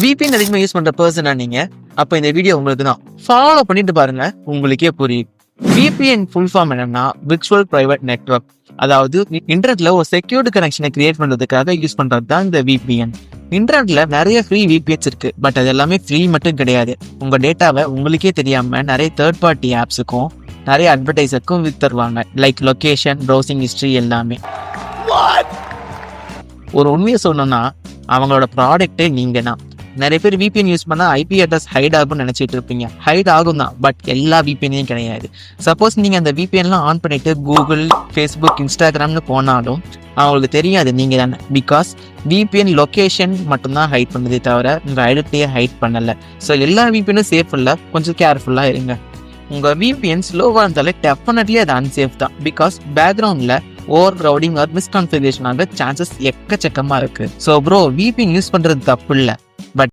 VPN அதிகமாக use பண்ற பர்சனா நீங்க, அப்ப இந்த வீடியோ உங்களுக்கு தான். ஃபாலோ பண்ணிட்டு பாருங்க, உங்களுக்கே புரியும். VPN ஃபுல் ஃபார்ம் என்னன்னா விர்ச்சுவல் பிரைவேட் நெட்வொர்க். அதாவது இன்டர்நெட்ல ஒரு செக்யூர்டு கனெக்ஷனை கிரியேட் பண்றதுக்காக யூஸ் பண்றது தான் இந்த VPN. இன்டர்நெட்ல நிறைய ஃப்ரீ VPNs இருக்கு, பட் அது எல்லாமே ஃப்ரீ மட்டும் கிடையாது. உங்க டேட்டாவை உங்களுக்கே தெரியாம நிறைய தேர்ட் பார்ட்டி ஆப்ஸுக்கும் நிறைய அட்வர்டைஸருக்கும் வித்துருவாங்க. லைக் லொகேஷன், ப்ரௌசிங் ஹிஸ்ட்ரி எல்லாமே. ஒரு உண்மையை சொல்லணும்னா அவங்களோட ப்ராடக்டே நீங்க தான். நிறைய பேர் VPN யூஸ் பண்ணா IP அட்ரஸ் ஹைட் ஆகும்னு நினைச்சிட்டு இருப்பீங்க. ஹைட் ஆகும் தான், பட் எல்லா VPNையும் கிடையாது. சப்போஸ் நீங்க அந்த VPNலாம் ஆன் பண்ணிட்டு கூகுள், ஃபேஸ்புக், இன்ஸ்டாகிராம்னு போனாலும் அவங்களுக்கு தெரியாது நீங்க தானே. பிகாஸ் VPN லொகேஷன் மட்டும்தான் ஹைட் பண்ணுதே தவிர உங்க ஐடென்டிட்டியை ஹைட் பண்ணல. ஸோ எல்லா VPNும் சேஃப் இல்லை, கொஞ்சம் கேர்ஃபுல்லா இருங்க. உங்க VPN ஸ்லோவா இருந்தாலே டெஃபினெட்லி அது அன்சேஃப் தான். பிகாஸ் பேக்ரவுண்ட்ல ஓவர் க்ரௌடிங் ஆர் மிஸ்கான்ஃபிகரேஷன் ஆக சான்சஸ் எக்கச்சக்கமா இருக்கு. ஸோ ப்ரோ, VPN யூஸ் பண்றது தப்பு இல்லை, பட்